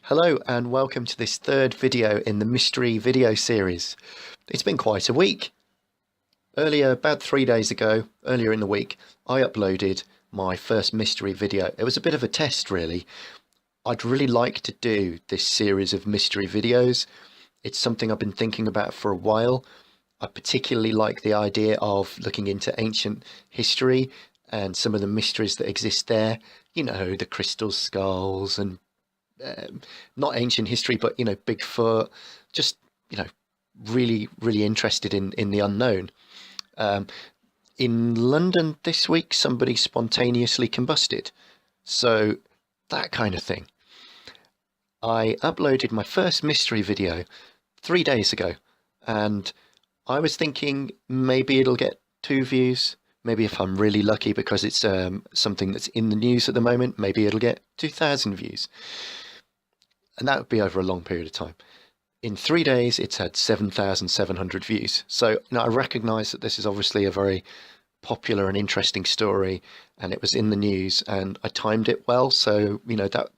Hello and welcome to this third video in the mystery video series. It's been quite a week. Earlier, about 3 days ago, earlier in the week, I uploaded my first mystery video. It was a bit of a test really. I'd really like to do this series of mystery videos. It's something I've been thinking about for a while. I particularly like the idea of looking into ancient history and some of the mysteries that exist there. You know, the crystal skulls and not ancient history, but Bigfoot. Just really interested in the unknown. In London this week, somebody spontaneously combusted, so that kind of thing. I uploaded my first mystery video 3 days ago, and I was thinking maybe it'll get 2 views. Maybe if I'm really lucky, because it's something that's in the news at the moment, maybe it'll get 2,000 views. And that would be over a long period of time. In 3 days, it's had 7,700 views. So I recognise that this is obviously a very popular and interesting story, and it was in the news, and I timed it well. So that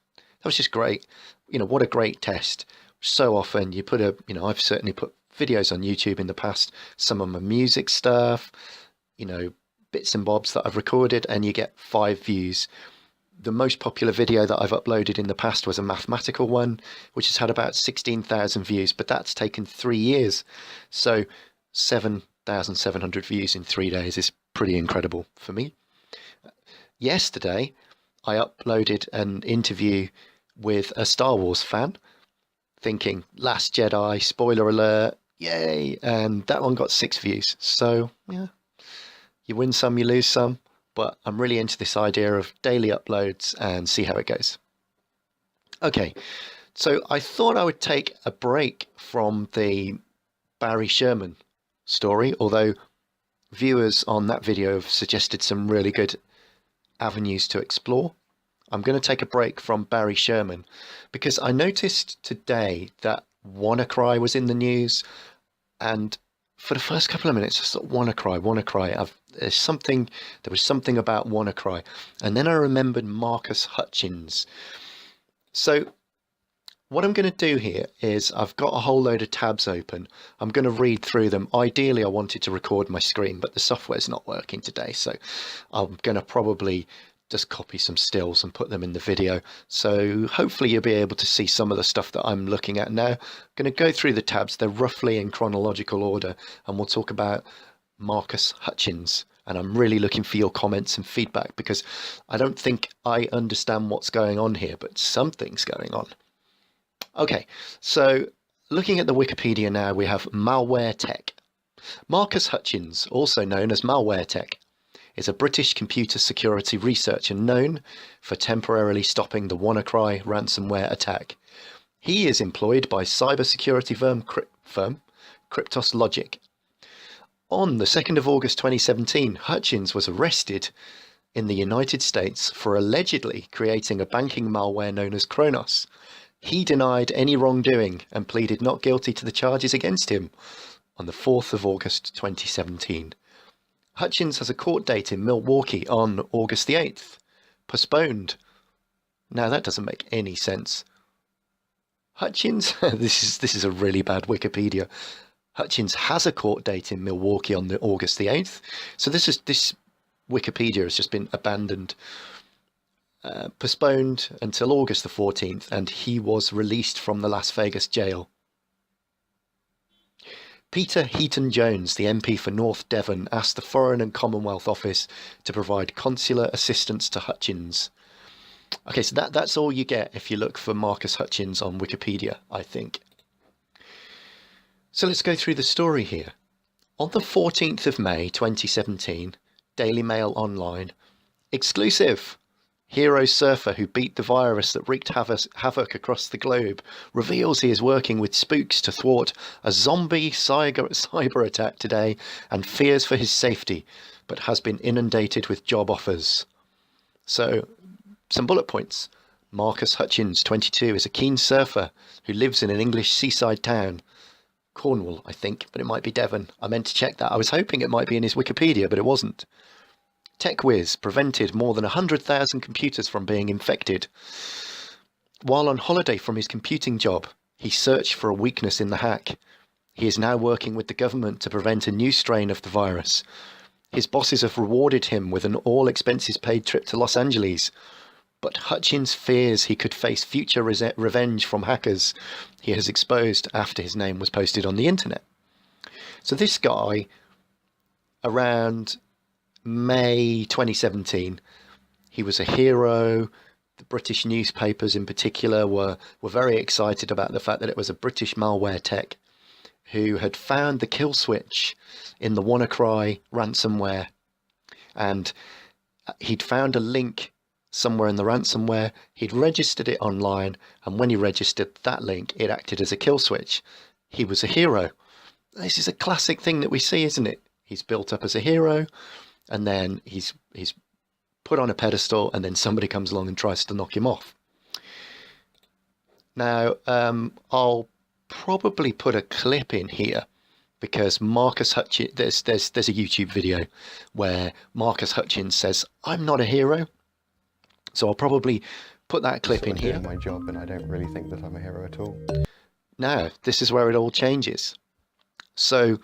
was just great. What a great test. So often you put I've certainly put videos on YouTube in the past, some of my music stuff, bits and bobs that I've recorded, and you get 5 views. The most popular video that I've uploaded in the past was a mathematical one, which has had about 16,000 views, but that's taken 3 years. So 7,700 views in 3 days is pretty incredible for me. Yesterday, I uploaded an interview with a Star Wars fan, thinking Last Jedi, spoiler alert, yay, and that one got 6 views. So yeah, you win some, you lose some. But I'm really into this idea of daily uploads and see how it goes. Okay, so I thought I would take a break from the Barry Sherman story, although viewers on that video have suggested some really good avenues to explore. I'm going to take a break from Barry Sherman because I noticed today that Wannacry was in the news, and for the first couple of minutes, I thought, Wannacry. There was something about Wannacry. And then I remembered Marcus Hutchins. So what I'm going to do here is I've got a whole load of tabs open. I'm going to read through them. Ideally, I wanted to record my screen, but the software's not working today. So I'm going to probably just copy some stills and put them in the video. So hopefully you'll be able to see some of the stuff that I'm looking at now. I'm going to go through the tabs. They're roughly in chronological order, and we'll talk about Marcus Hutchins. And I'm really looking for your comments and feedback, because I don't think I understand what's going on here, but something's going on. Okay, so looking at the Wikipedia now, we have Malware Tech. Marcus Hutchins, also known as Malware Tech, is a British computer security researcher known for temporarily stopping the Wannacry ransomware attack. He is employed by cybersecurity firm Kryptos Logic. On the 2nd of August 2017, Hutchins was arrested in the United States for allegedly creating a banking malware known as Kronos. He denied any wrongdoing and pleaded not guilty to the charges against him on the 4th of August 2017. Hutchins has a court date in Milwaukee on August the 8th. Postponed. Now that doesn't make any sense. Hutchins, this is a really bad Wikipedia. Hutchins has a court date in Milwaukee on the August the 8th. So this Wikipedia has just been abandoned. Postponed until August the 14th, and he was released from the Las Vegas jail. Peter Heaton-Jones, the MP for North Devon, asked the Foreign and Commonwealth Office to provide consular assistance to Hutchins. Okay, so that's all you get if you look for Marcus Hutchins on Wikipedia, I think. So let's go through the story here. On the 14th of May 2017, Daily Mail Online, exclusive. Hero surfer who beat the virus that wreaked havoc across the globe reveals he is working with spooks to thwart a zombie cyber attack today and fears for his safety, but has been inundated with job offers. So, some bullet points. Marcus Hutchins, 22, is a keen surfer who lives in an English seaside town. Cornwall, I think, but it might be Devon. I meant to check that. I was hoping it might be in his Wikipedia, but it wasn't. TechWiz prevented more than 100,000 computers from being infected. While on holiday from his computing job, he searched for a weakness in the hack. He is now working with the government to prevent a new strain of the virus. His bosses have rewarded him with an all-expenses-paid trip to Los Angeles. But Hutchins fears he could face future revenge from hackers he has exposed after his name was posted on the internet. So this guy, around May 2017, he was a hero. The British newspapers in particular were very excited about the fact that it was a British malware tech who had found the kill switch in the Wannacry ransomware. And he'd found a link somewhere in the ransomware, he'd registered it online, and when he registered that link, it acted as a kill switch. He was a hero. This is a classic thing that we see, isn't it? He's built up as a hero, and then he's put on a pedestal, and then somebody comes along and tries to knock him off. Now, I'll probably put a clip in here because Marcus Hutchins, there's a YouTube video where Marcus Hutchins says, "I'm not a hero." So I'll probably put that clip in here. My job, and I don't really think that I'm a hero at all. Now, this is where it all changes. So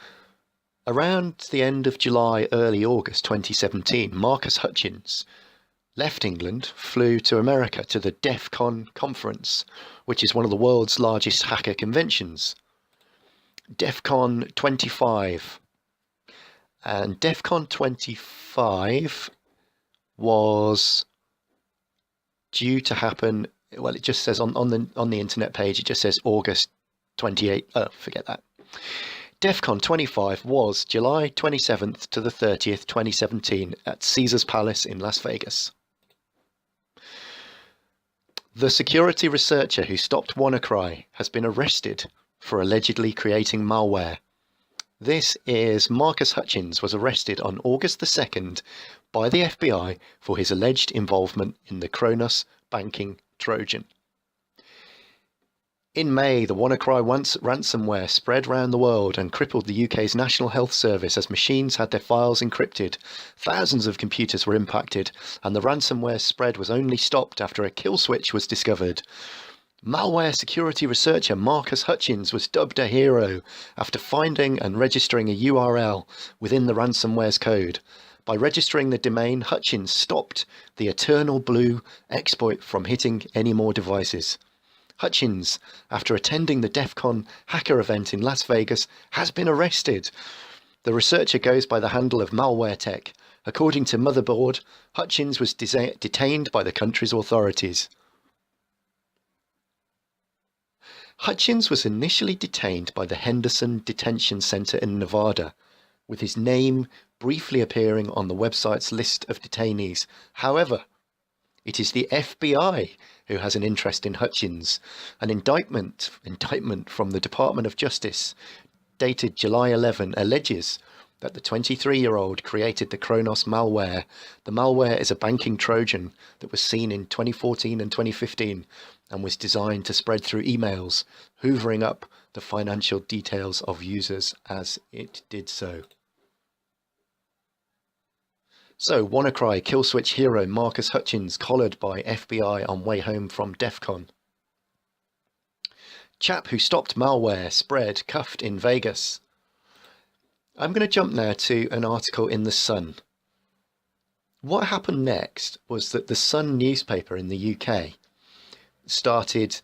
around the end of July, early August 2017, Marcus Hutchins left England, flew to America to the DEFCON conference, which is one of the world's largest hacker conventions. DEFCON 25. And DEFCON 25 was due to happen, well, it just says on the internet page, it just says August 28. Oh, forget that. DEFCON 25 was July 27th to the 30th, 2017 at Caesars Palace in Las Vegas. The security researcher who stopped Wannacry has been arrested for allegedly creating malware. This is Marcus Hutchins was arrested on August the 2nd by the FBI for his alleged involvement in the Kronos banking Trojan. In May, the Wannacry ransomware spread around the world and crippled the UK's National Health Service as machines had their files encrypted. Thousands of computers were impacted, and the ransomware spread was only stopped after a kill switch was discovered. Malware security researcher Marcus Hutchins was dubbed a hero after finding and registering a URL within the ransomware's code. By registering the domain, Hutchins stopped the Eternal Blue exploit from hitting any more devices. Hutchins, after attending the DEFCON hacker event in Las Vegas, has been arrested. The researcher goes by the handle of Malware Tech. According to Motherboard, Hutchins was detained by the country's authorities. Hutchins was initially detained by the Henderson Detention Center in Nevada, with his name briefly appearing on the website's list of detainees. However, it is the FBI who has an interest in Hutchins. An indictment from the Department of Justice dated July 11 alleges that the 23-year-old created the Kronos malware. The malware is a banking Trojan that was seen in 2014 and 2015 and was designed to spread through emails, hoovering up the financial details of users as it did so. So, Wannacry kill switch hero Marcus Hutchins collared by FBI on way home from DEFCON. Chap who stopped malware spread cuffed in Vegas. I'm going to jump now to an article in The Sun. What happened next was that the Sun newspaper in the UK started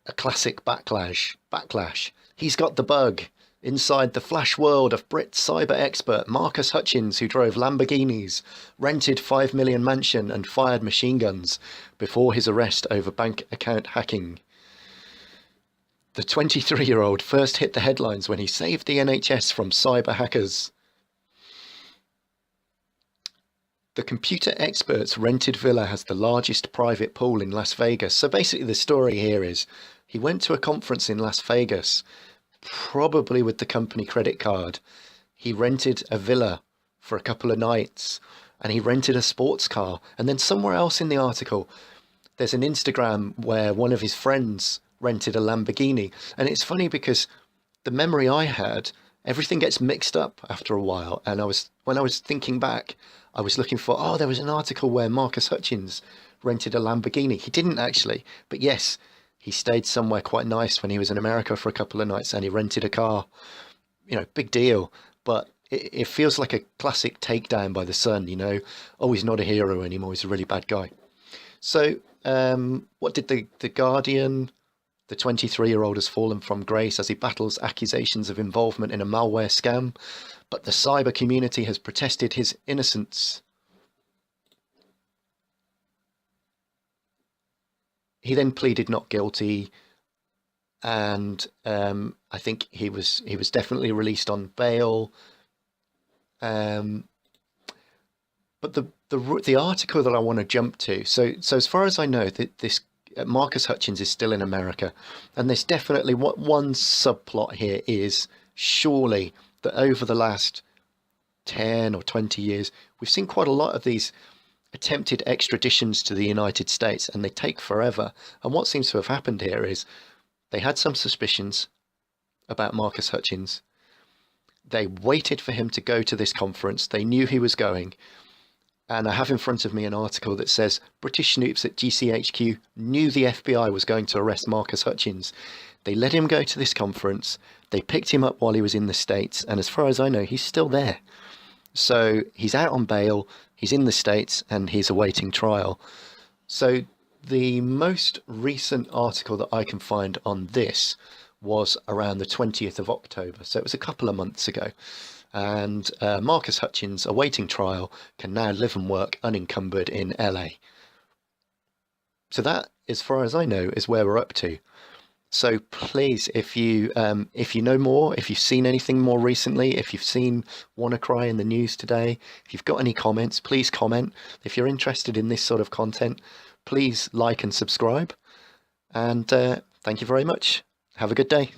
a classic backlash. He's got the bug. Inside the flash world of Brit cyber expert Marcus Hutchins, who drove Lamborghinis, rented 5 million mansion and fired machine guns before his arrest over bank account hacking. The 23-year-old first hit the headlines when he saved the NHS from cyber hackers. The computer expert's rented villa has the largest private pool in Las Vegas. So basically the story here is he went to a conference in Las Vegas, probably with the company credit card. He rented a villa for a couple of nights and he rented a sports car. And then somewhere else in the article, there's an Instagram where one of his friends rented a Lamborghini. And it's funny because the memory I had everything gets mixed up after a while. And when I was thinking back, I was looking for, oh, there was an article where Marcus Hutchins rented a Lamborghini. He didn't actually, but yes, he stayed somewhere quite nice when he was in America for a couple of nights and he rented a car. You know, big deal. But it feels like a classic takedown by the Sun, you know. Oh, he's not a hero anymore. He's a really bad guy. So, what did the Guardian? The 23-year-old has fallen from grace as he battles accusations of involvement in a malware scam, but the cyber community has protested his innocence. He then pleaded not guilty, and I think he was definitely released on bail. But the article that I want to jump to, so as far as I know, this Marcus Hutchins is still in America, and there's definitely one subplot here is surely that over the last 10 or 20 years, we've seen quite a lot of these attempted extraditions to the United States, and they take forever. And what seems to have happened here is they had some suspicions about Marcus Hutchins. They waited for him to go to this conference. They knew he was going. And I have in front of me an article that says British snoops at GCHQ knew the FBI was going to arrest Marcus Hutchins. They let him go to this conference. They picked him up while he was in the States. And as far as I know, he's still there. So he's out on bail. He's in the States and he's awaiting trial. So the most recent article that I can find on this was around the 20th of October. So it was a couple of months ago. And Marcus Hutchins, awaiting trial, can now live and work unencumbered in LA. So that, as far as I know, is where we're up to. So please, if you know more, if you've seen anything more recently, if you've seen Wannacry in the news today, if you've got any comments, please comment. If you're interested in this sort of content, please like and subscribe. And thank you very much. Have a good day.